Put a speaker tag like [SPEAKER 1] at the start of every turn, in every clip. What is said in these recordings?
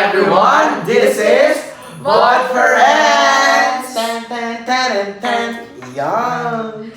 [SPEAKER 1] everyone, this is Vote for Friends! Yan!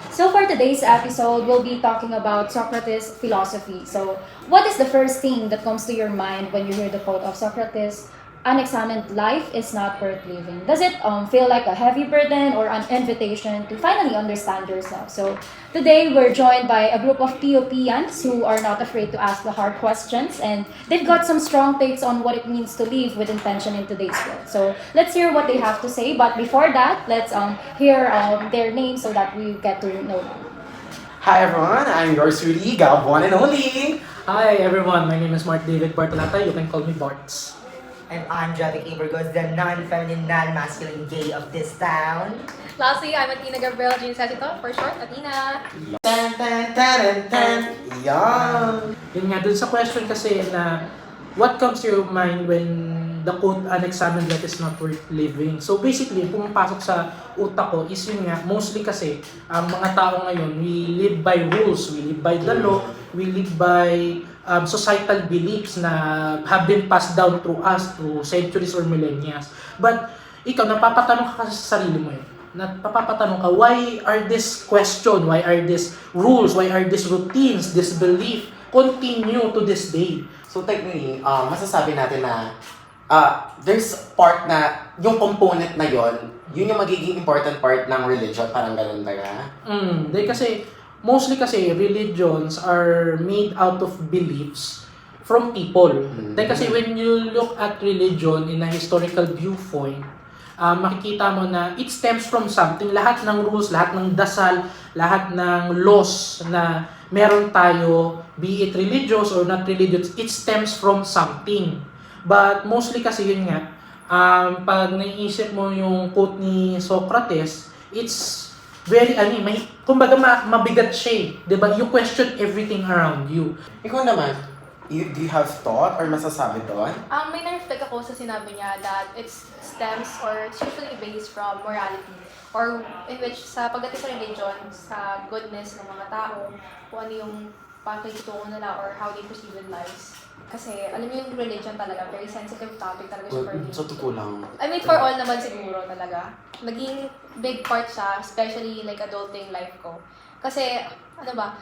[SPEAKER 2] So for today's episode, we'll be talking about Socrates' philosophy. So what is the first thing that comes to your mind when you hear the quote of Socrates? Unexamined life is not worth living. Does it feel like a heavy burden or an invitation to finally understand yourself? So today we're joined by a group of POPians who are not afraid to ask the hard questions, and they've got some strong takes on what it means to live with intention in today's world. So let's hear what they have to say. But before that, let's hear their names so that we get to know them.
[SPEAKER 1] Hi everyone, I'm yours truly, Gab one and only.
[SPEAKER 3] Hi everyone, my name is Mark David Bartolata. You can call me Barts.
[SPEAKER 4] And I'm Javic Ibergos, the non-feminine, non-masculine gay of this town.
[SPEAKER 5] Lastly, I'm Athena Gabriel Jean Sesito, for short, Athena.
[SPEAKER 1] Yan!
[SPEAKER 3] Yun nga, dun sa question kasi na what comes to your mind when the quote unexamined life is not worth living? So basically, pumapasok sa utak ko is yun nga, mostly kasi ang mga tao ngayon, we live by rules, we live by the law, we live by societal beliefs na have been passed down through us through centuries or millennia. But ikaw, napapatanong ka kasi sa sarili mo yun. Napapatanong ka, why are this question, why are these rules, why are these routines, this belief continue to this day?
[SPEAKER 1] So technically, masasabi natin na there's part na, yung component na yon, yun yung magiging important part ng religion, parang ganun taga.
[SPEAKER 3] Dahil kasi, mostly kasi religions are made out of beliefs from people. Dahil kasi when you look at religion in a historical viewpoint, makikita mo na it stems from something. Lahat ng rules, lahat ng dasal, lahat ng laws na meron tayo, be it religious or not religious, it stems from something. But mostly kasi yun nga, pag naiisip mo yung quote ni Socrates, it's very, kumbaga mabigat siya, di ba? You question everything around you.
[SPEAKER 1] Ikaw naman, do you have thought or masasabi doon?
[SPEAKER 5] May na-reflect ako sa sinabi niya that it stems or it's usually based from morality or in which sa pagdating sa religion, sa goodness ng mga tao, kung ano yung pakikitungo nila or how they perceive their lives. Kasi alam niyo yung religion talaga, very sensitive topic talaga siya for me.
[SPEAKER 1] Sa totoo lang.
[SPEAKER 5] I mean, for all naman siguro talaga. Naging big part siya, especially like adulting life ko. Kasi, ano ba,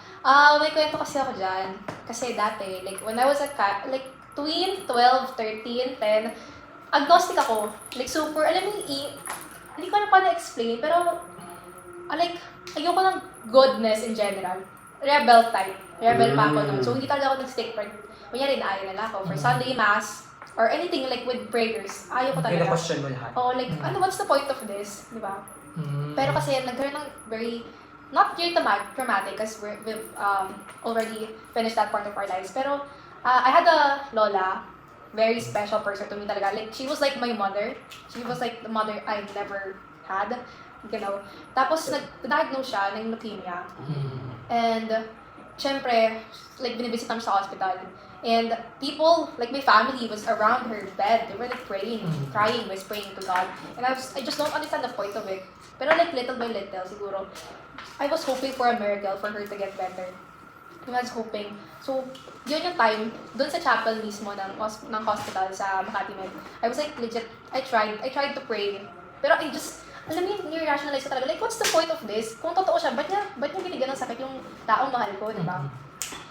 [SPEAKER 5] may kwento kasi ako dyan. Kasi dati, like when I was like between 12, 13, 10, agnostic ako. Like super, alam mo hindi ko na pa na-explain, pero like, ayoko ng goodness in general. Rebel type. Rebel pa ako naman. So, hindi talaga ako nag-stick for, kunyari na ayaw nila ako. For Sunday Mass, or anything like with prayers, ayaw ko talaga.
[SPEAKER 4] Kina-question mo lahat.
[SPEAKER 5] Oo, like, what's the point of this? Di ba? Pero kasi, nagkaroon ng very, not really traumatic, because we've already finished that part of our lives. Pero, I had a lola, very special person to me talaga. Like, she was like my mother. She was like the mother I never had. You know? Tapos, nag-diagnose siya ng leukemia. And, syempre, like, binibisit namin sa hospital. And people, like my family, was around her bed. They were like praying, crying, whispering to God. And I just don't understand the point of it. Pero like little by little, siguro, I was hoping for a miracle for her to get better. I was hoping. So, yun yung time, dun sa chapel mismo ng hospital sa Makati Med. I was like legit, I tried to pray. Pero I just, alam mo yung nirationalize ko talaga, like, what's the point of this? Kung totoo siya, ba't niya binigyan ng sakit yung taong mahal ko, di ba?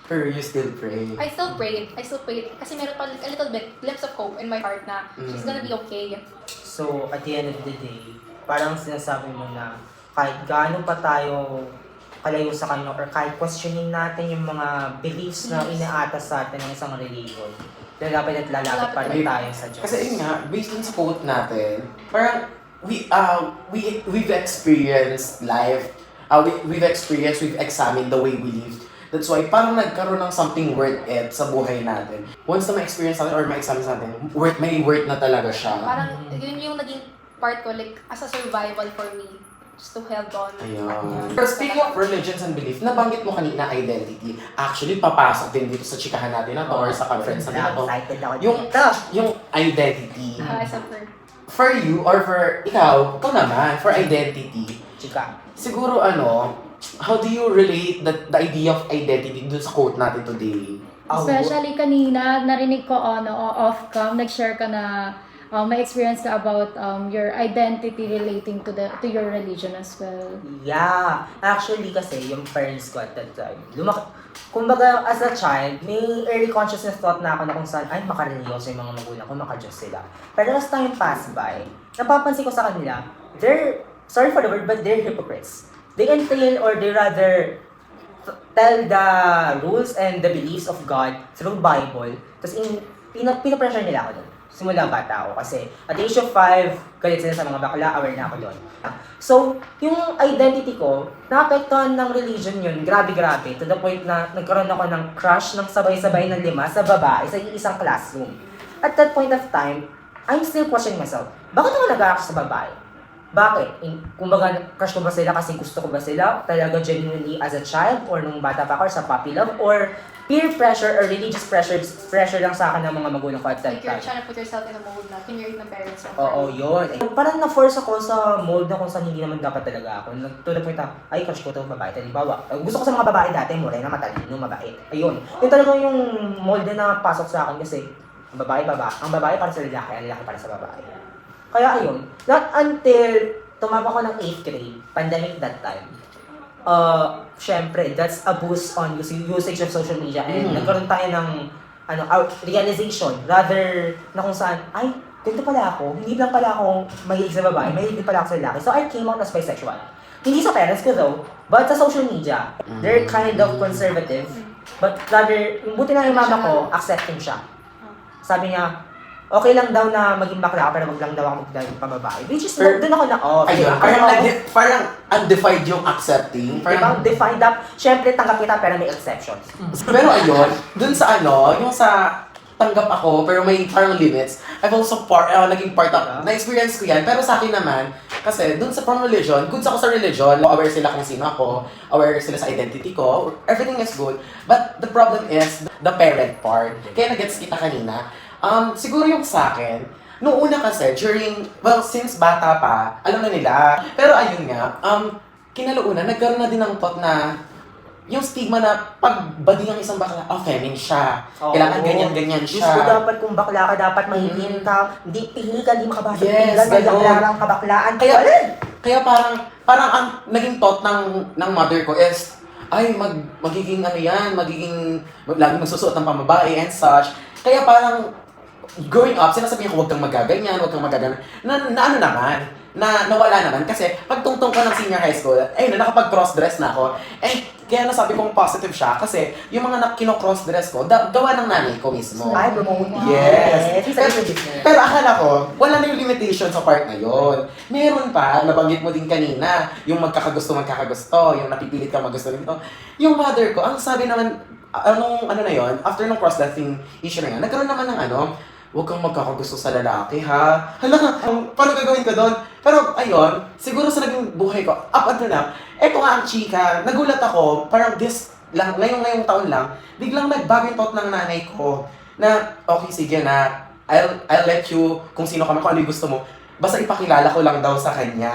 [SPEAKER 1] Pero you still pray.
[SPEAKER 5] I still prayed. Kasi meron pa like, a little bit, glimpse of hope in my heart na she's gonna be okay.
[SPEAKER 4] So, at the end of the day, parang sinasabi mo na kahit gaano pa tayo kalayo sa kanya or kahit questioning natin yung mga beliefs na inaatas sa atin ng isang religion, lalapit at lalapit pa rin tayo sa Diyos.
[SPEAKER 1] Kasi yun nga, based on sa quote natin, parang we've experienced life, we've examined the way we lived. That's why parang nagkaroon ng something worth it sa buhay natin. Once na ma-experience natin or ma-examine natin, may worth na talaga siya.
[SPEAKER 5] Parang yun yung naging part ko, like, as a survival for me. Just to hold on.
[SPEAKER 1] Ayun. Pero speaking of religions and belief, nabanggit mo kanina identity. Actually, papasok din dito sa chikahan natin na to or sa conference natin na to.
[SPEAKER 4] Excited ako
[SPEAKER 1] Yung identity.
[SPEAKER 5] I suffer.
[SPEAKER 1] For you or for ikaw naman, for identity,
[SPEAKER 4] Chika.
[SPEAKER 1] siguro how do you relate the idea of identity dun sa quote natin today?
[SPEAKER 2] Especially kanina, narinig ko off-cam, nag-share ka na may experience ka about your identity relating to your religion as well.
[SPEAKER 4] Yeah. Actually kasi, yung parents ko at that time, kumbaga as a child, may early consciousness thought na ako na kung saan, ay makareliyoso yung mga magulang ko, makadiyos sila. Pero as time pass by, napapansin ko sa kanila, sorry for the word, but they're hypocrites. They entail or they rather tell the rules and the beliefs of God through Bible. Tapos pinapressure nila ako doon. Simula bata ako kasi at the age of 5, galit sila sa mga bakla, aware na ako doon. So, yung identity ko, naapektuhan ng religion yun, grabe-grabe, to the point na nagkaroon ako ng crush ng sabay-sabay ng 5 sa babae sa isang classroom. At that point of time, I'm still questioning myself, bakit ako nag-crush sa babae? Bakit? Kumbaga, crush ko ba sila kasi gusto ko ba sila? Talaga genuinely as a child or nung bata pa ako or sa puppy love? Or peer pressure or religious pressure lang sa akin ng mga magulang ko at that
[SPEAKER 5] Like you're
[SPEAKER 4] time?
[SPEAKER 5] trying to put yourself in a mold na kunyari ng parents mo.
[SPEAKER 4] Oo, yun. Parang na-force ako sa mold na kung saan hindi naman dapat talaga ako. To the point na, ay, crush ko ito babae. Halimbawa, gusto ko sa mga babae dati, morena, matalino, mabait. Ayun. Yun talaga yung mold na pasok sa akin kasi, ang babae para sa lalaki, ang lalaki para sa babae. Kaya ayun, not until tumapa ko ng 8th grade, pandemic that time, syempre, that's a boost on usage of social media and nagkaroon tayo ng realization, rather na kung saan, ay, ganito pala ako, hindi lang pala ako mahilig sa babae, mahilig din pala ako sa lalaki. So I came out as bisexual. Hindi sa parents ko though, but sa social media, they're kind of conservative, but rather, buti na yung mama ko, accepting siya. Sabi niya, okay lang daw na maging bakla pero wag lang daw ako magdahil pababae. Which is, doon ako na,
[SPEAKER 1] Ayun, parang undefined yung accepting.
[SPEAKER 4] Parang defined up, syempre tanggap kita pero may exceptions.
[SPEAKER 1] Pero ayun, dun sa yung sa tanggap ako, pero may parang limits. I've also naging part of, na-experience ko yan. Pero sa akin naman, kasi dun sa from religion, goods ako sa religion, aware sila kung sino ako, aware sila sa identity ko, everything is good. But the problem is the parent part. Kaya nag-gets kita kanina. Siguro yung sa akin, noong una kasi, since bata pa, alam na nila. Pero ayun nga, kinalauna, nagkaroon na din ng thought na, yung stigma na pagbading ang isang bakla, feminine siya. Kailangan ganyan-ganyan siya.
[SPEAKER 4] Gusto dapat kung bakla ka, dapat mahingin ka, hindi pihi ka, hindi makabasa
[SPEAKER 1] Yes,
[SPEAKER 4] pihigan,
[SPEAKER 1] ganun.
[SPEAKER 4] magdaklarang kabaklaan.
[SPEAKER 1] Kaya parang ang naging thought ng mother ko is, ay, magiging laging magsusuot ng pambabae and such. Kaya parang, growing up, sinasabihin ko, huwag kang magaganyan, na nawala naman kasi pagtungtong ko ng senior high school, nakapag-cross-dress na ako. Kaya nasabi kong positive siya kasi yung mga kino-cross-dress ko, gawa ng nanay ko mismo.
[SPEAKER 4] Ay, promote.
[SPEAKER 1] Yes. Pero akala ko, wala na yung limitation sa part na yun. Meron pa, nabanggit mo din kanina, yung magkakagusto, yung napipilit kang magusto nito. Yung mother ko, ang sabi naman, after nung cross-dressing issue na yan, nagkaroon naman ng huwag kang magkakagusto sa lalaki, ha? Paano gagawin ko doon? Pero, ayun, siguro sa naging buhay ko, up until now, eto nga ang chika, nagulat ako, parang ngayong taon lang, biglang nagbago yung thought ng nanay ko, na, okay, sige na, I'll let you, kung sino ka man, kung ano yung gusto mo, basta ipakilala ko lang daw sa kanya.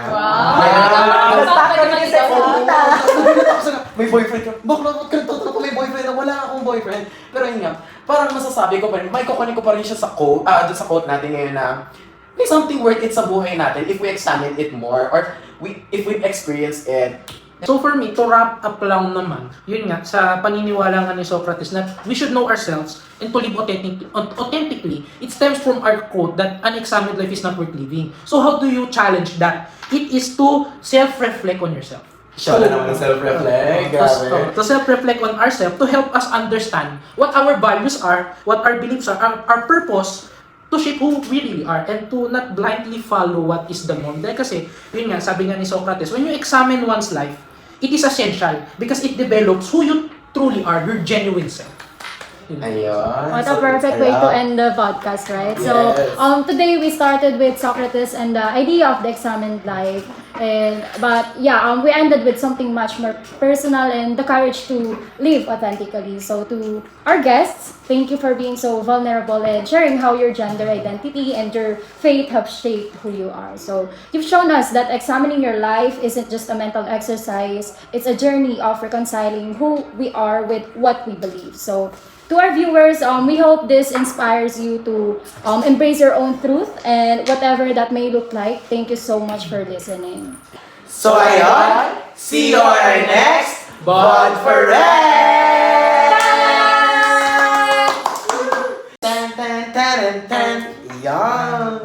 [SPEAKER 1] May boyfriend ka. Bakit ka nagtatanong kung may boyfriend? Wala akong boyfriend. Pero yun nga, parang masasabi ko pa rin, may kukunin ko pa rin siya sa quote, doon sa quote natin ngayon na, may something worth it sa buhay natin if we examine it more or if we experience it.
[SPEAKER 3] So for me, to wrap up lang naman, yun nga, sa paniniwala nga ni Socrates na we should know ourselves and to live authentically, it stems from our quote that unexamined life is not worth living. So how do you challenge that? It is to self-reflect on yourself.
[SPEAKER 1] Siya na naman ang self-reflect. Grabe.
[SPEAKER 3] To self-reflect on ourselves to help us understand what our values are, what our beliefs are, our purpose, to shape who we really are and to not blindly follow what is the norm. Dahil kasi, yun nga, sabi nga ni Socrates, when you examine one's life, it is essential because it develops who you truly are, your genuine self.
[SPEAKER 1] Ayun.
[SPEAKER 2] What a perfect way to end the podcast, right?
[SPEAKER 1] Yes.
[SPEAKER 2] So, today we started with Socrates and the idea of the examined life. But we ended with something much more personal and the courage to live authentically. So to our guests, thank you for being so vulnerable and sharing how your gender identity and your faith have shaped who you are. So you've shown us that examining your life isn't just a mental exercise, it's a journey of reconciling who we are with what we believe. So To our viewers, we hope this inspires you to embrace your own truth and whatever that may look like. Thank you so much for listening.
[SPEAKER 1] So ayun, see you on our next Bond for Red! Tan, tan, tan, tan, tan. Yan.